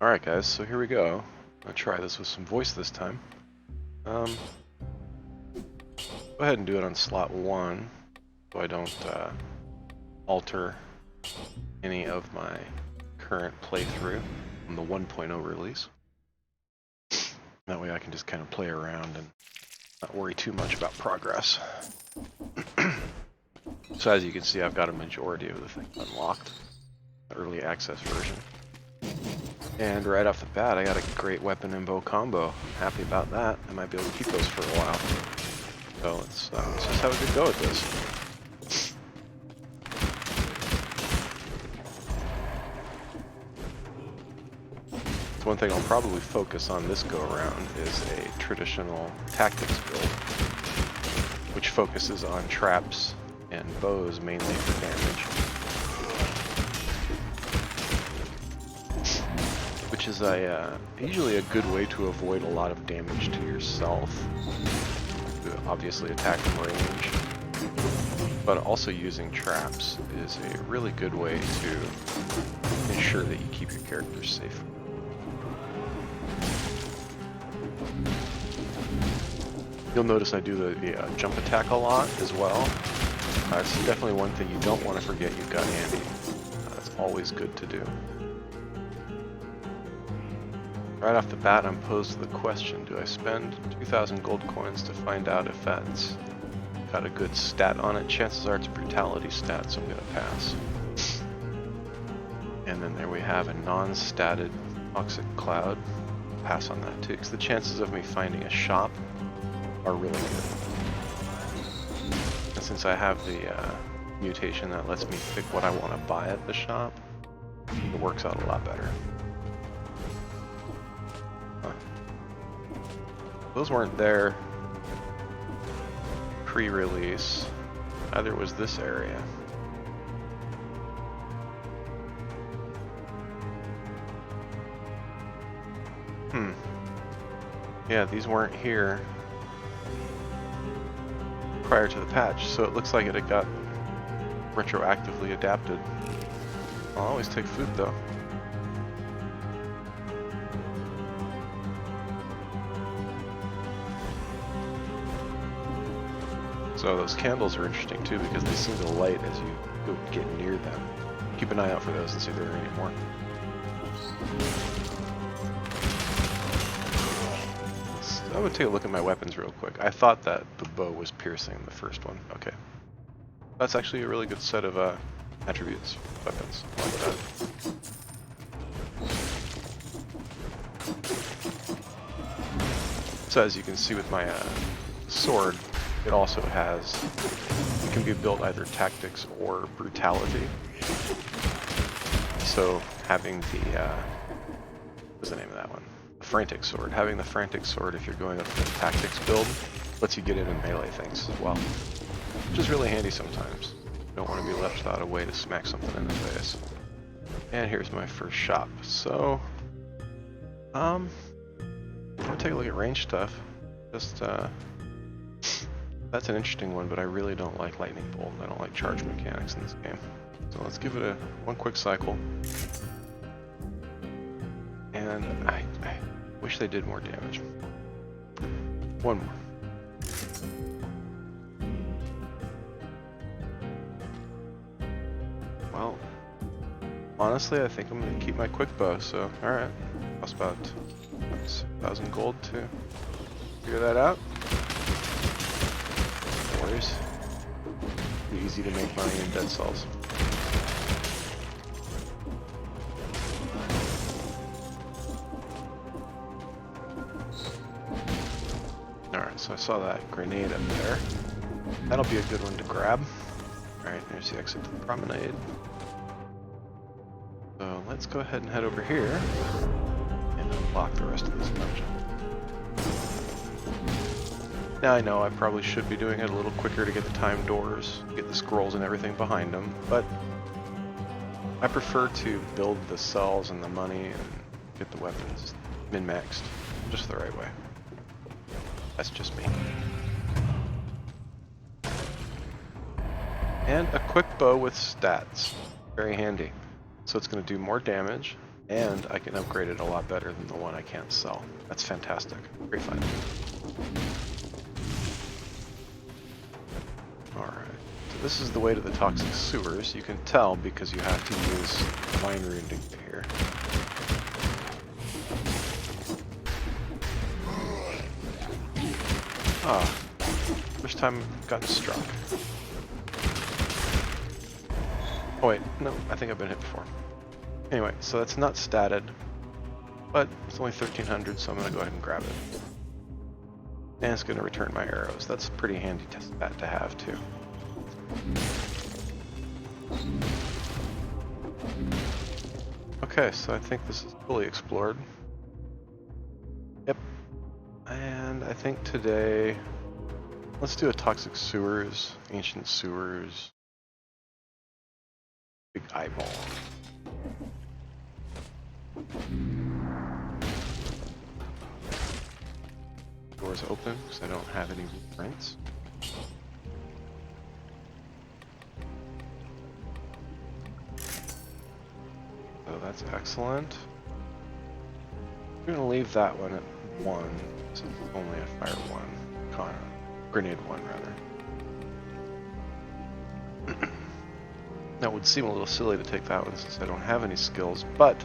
Alright guys, so here we go. I'll try this with some voice this time. Go ahead and do it on slot 1, so I don't alter any of my current playthrough on the 1.0 release. That way I can just kind of play around and not worry too much about progress. So as you can see, I've got a majority of the thing unlocked, the early access version. And right off the bat, I got a great weapon and bow combo. I'm happy about that. I might be able to keep those for a while. So let's just have a good go at this. So one thing I'll probably focus on this go around is a traditional tactics build, which focuses on traps and bows mainly for damage. Which is usually a good way to avoid a lot of damage to yourself. To obviously attack from range. But also using traps is a really good way to ensure that you keep your characters safe. You'll notice I do the jump attack a lot as well. It's definitely one thing you don't want to forget you've got handy. It's always good to do. Right off the bat, I'm posed to the question, do I spend 2,000 gold coins to find out if that's got a good stat on it? Chances are it's a brutality stat, so I'm going to pass. And then there we have a non-statted toxic cloud. Pass on that too, because the chances of me finding a shop are really good. And since I have the mutation that lets me pick what I want to buy at the shop, it works out a lot better. Those weren't there pre-release. Neither was this area. Yeah, these weren't here prior to the patch, so it looks like it had got retroactively adapted. I'll always take food though. So those candles are interesting too because they seem to light as you go get near them. Keep an eye out for those and see if there are any more. I'm gonna take a look at my weapons real quick. I thought that the bow was piercing, the first one. Okay. That's actually a really good set of attributes, weapons. I like that. So as you can see with my sword, it also has, it can be built either tactics or brutality. So having the, what's the name of that one? The frantic sword. Having the frantic sword, if you're going up the tactics build, lets you get in and melee things as well. Which is really handy sometimes. You don't want to be left without a way to smack something in the face. And here's my first shop. So, I'm gonna take a look at range stuff. Just, that's an interesting one, but I really don't like lightning bolt. I don't like charge mechanics in this game. So let's give it one quick cycle. And I wish they did more damage. One more. Well, honestly, I think I'm going to keep my quick bow, so alright. Cost about 1,000 gold to figure that out. No worries. Pretty easy to make money in dead cells. Alright, so I saw that grenade up there. That'll be a good one to grab. Alright, there's the exit to the promenade. So let's go ahead and head over here and unlock the rest of this dungeon. Now I know I probably should be doing it a little quicker to get the time doors, get the scrolls and everything behind them, but I prefer to build the cells and the money and get the weapons min-maxed just the right way. That's just me. And a quick bow with stats. Very handy. So it's going to do more damage, And I can upgrade it a lot better than the one I can't sell. That's fantastic. Great find. Alright. So this is the way to the toxic sewers. You can tell because you have to use Vine Rune to get here. Ah. First time I've gotten struck. Oh wait, no, I think I've been hit before. Anyway, so that's not statted, but it's only 1300, so I'm going to go ahead and grab it. And it's going to return my arrows. That's a pretty handy stat to have, too. Okay, so I think this is fully explored. Yep. And I think today, let's do a toxic sewers, ancient sewers, big eyeball. Doors open because I don't have any blueprints. So that's excellent. I'm going to leave that one at 1, since it's only a fire 1, grenade 1 rather. That would seem a little silly to take that one since I don't have any skills, but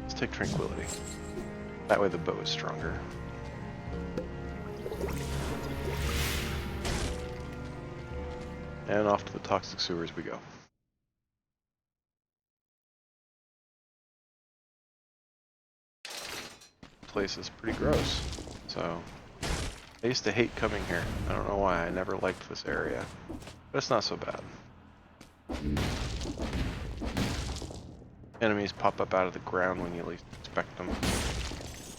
let's take tranquility. That way the bow is stronger. And off to the toxic sewers we go. Place is pretty gross. So I used to hate coming here. I don't know why. I never liked this area. But it's not so bad. Enemies pop up out of the ground when you least expect them.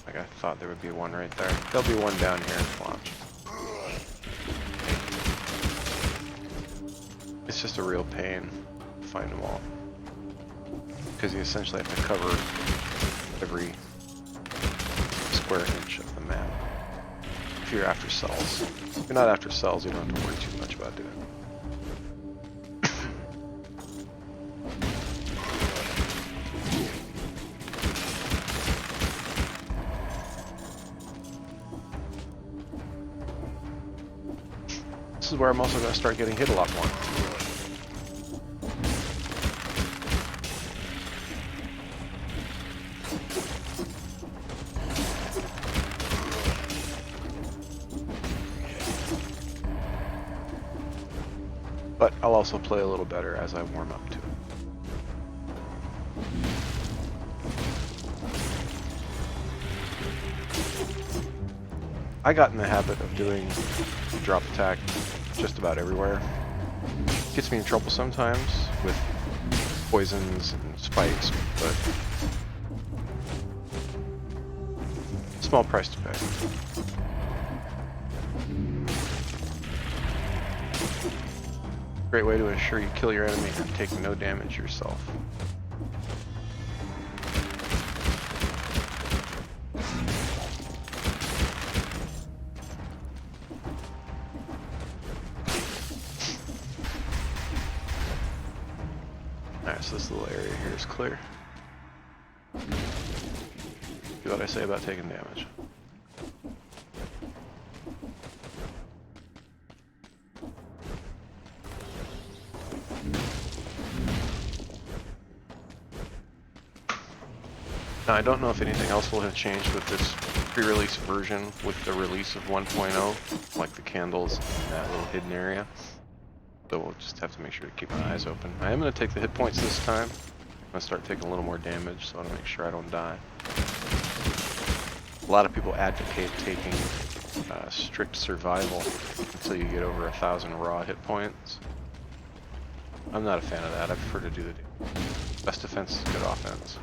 Like I thought there would be one right there. There'll be one down here. Watch. It's just a real pain to find them all. Because you essentially have to cover every square inch of the map. If you're after cells. If you're not after cells, you don't have to worry too much about doing it. This is where I'm also going to start getting hit a lot more. But I'll also play a little better as I warm up to it. I got in the habit of doing drop attack just about everywhere. Gets me in trouble sometimes with poisons and spikes, but small price to pay. Great way to ensure you kill your enemy and take no damage yourself. Alright, so this little area here is clear. Do what I say about taking damage. Now, I don't know if anything else will have changed with this pre-release version with the release of 1.0, like the candles in that little hidden area. So we'll just have to make sure to keep my eyes open. I am going to take the hit points this time. I'm going to start taking a little more damage, so I want to make sure I don't die. A lot of people advocate taking strict survival until you get over 1,000 raw hit points. I'm not a fan of that. I prefer to do the best defense is good offense.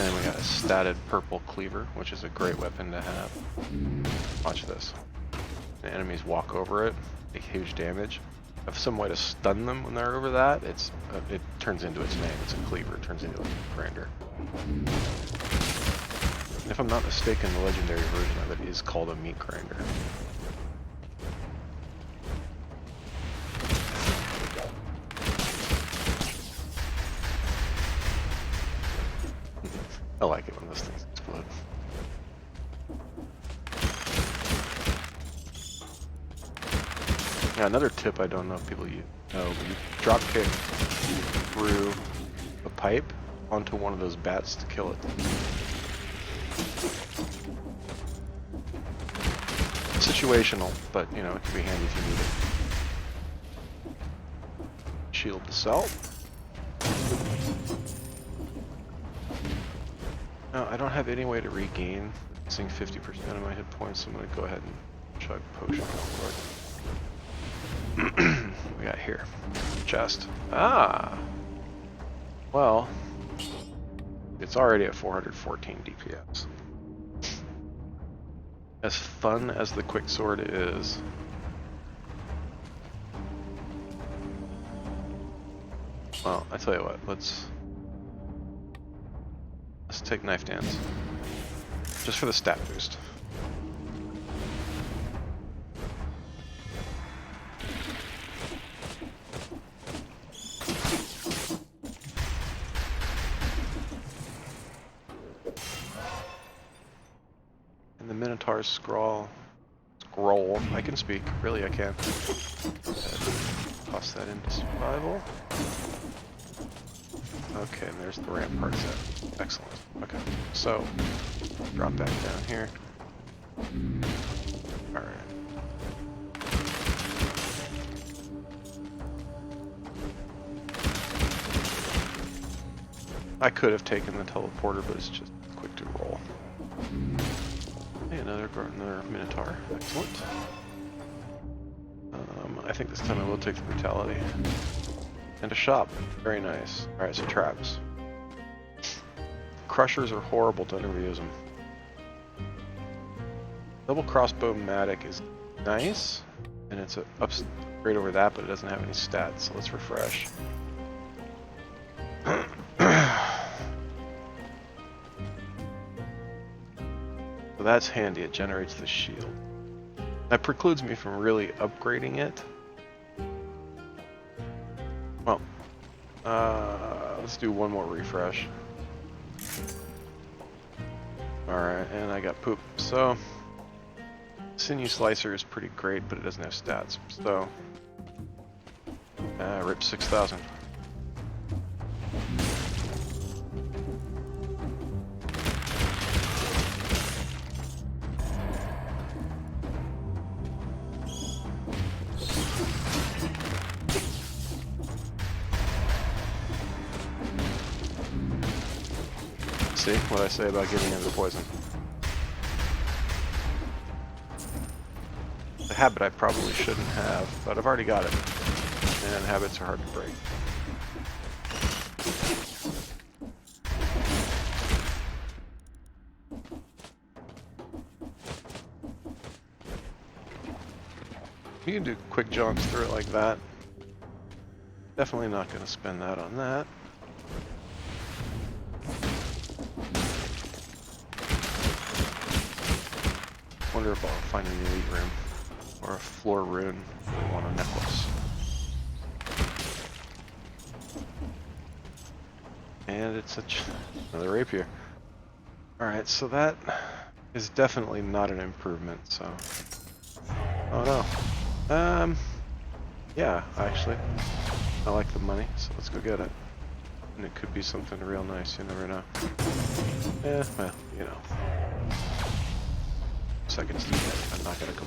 And we got a statted purple cleaver, which is a great weapon to have. Watch this. The enemies walk over it, take huge damage. If some way to stun them when they're over that, it turns into its name. It's a cleaver. It turns into a grinder. And if I'm not mistaken, the legendary version of it is called a meat grinder. I like it when those things explode. Yeah, another tip I don't know if people know, but you drop kick through a pipe onto one of those bats to kill it. Situational, but you know, it can be handy if you need it. Shield to sell. Now, I don't have any way to regain missing 50% of my hit points, so I'm going to go ahead and chug potion real quick. We got here. Chest. Ah! Well, it's already at 414 DPS. As fun as the quicksword is, well, I tell you what, let's take knife dance. Just for the stat boost. And the Minotaur's scroll, I can speak, really I can. Toss that into survival. Okay, and there's the rampart set. Excellent. Okay, so drop back down here. Alright. I could have taken the teleporter, but it's just quick to roll. Hey, another Minotaur. Excellent. I think this time I will take the brutality. And a shop. Very nice. Alright, so traps. Crushers are horrible, don't ever use them. Double crossbow matic is nice, and it's upgrade over that, but it doesn't have any stats, so let's refresh. So that's handy, it generates the shield. That precludes me from really upgrading it. Well, let's do one more refresh. Alright, and I got poop. So, Sinew Slicer is pretty great, but it doesn't have stats. So, rip 6,000. See what I say about getting into poison. A habit I probably shouldn't have, but I've already got it. And habits are hard to break. You can do quick jaunts through it like that. Definitely not going to spend that on that. Wonder if I'll find an elite room or a floor rune if I want a necklace. And it's another rapier. Alright, so that is definitely not an improvement, so... Oh no. Yeah, actually. I like the money, so let's go get it. And it could be something real nice, you never know. Yeah, well, you know. Seconds to get. I'm not gonna go.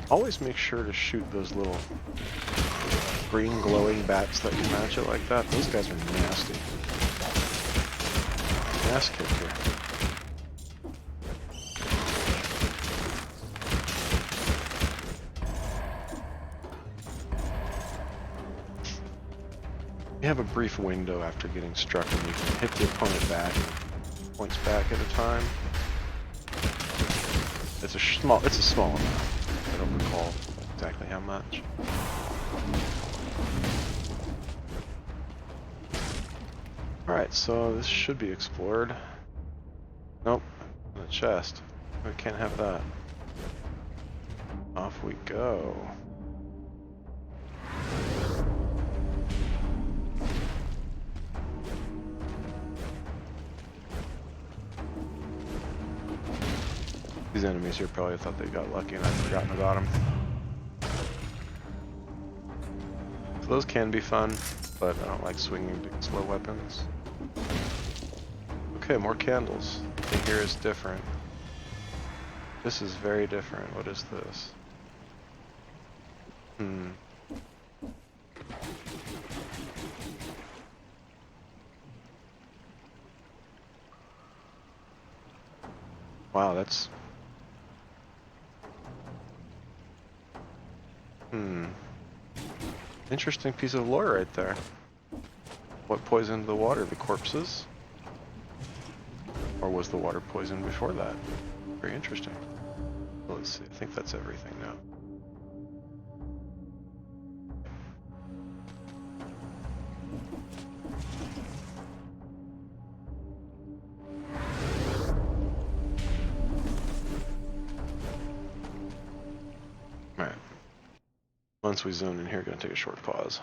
Always make sure to shoot those little green glowing bats that you match it like that. Those guys are nasty. Ass kick here. You have a brief window after getting struck and you can hit the opponent back, points back at a time. It's a small amount. I don't recall exactly how much. Alright, so this should be explored. Nope, the chest. We can't have that. Off we go. These enemies here probably thought they got lucky and I'd forgotten about them. So those can be fun, but I don't like swinging big slow weapons. Okay, more candles. The here is different. This is very different. What is this? Wow, that's... Interesting piece of lore right there. What poisoned the water? The corpses? Or was the water poisoned before that? Very interesting. Well, let's see. I think that's everything now. Alright. Once we zone in here, gonna take a short pause.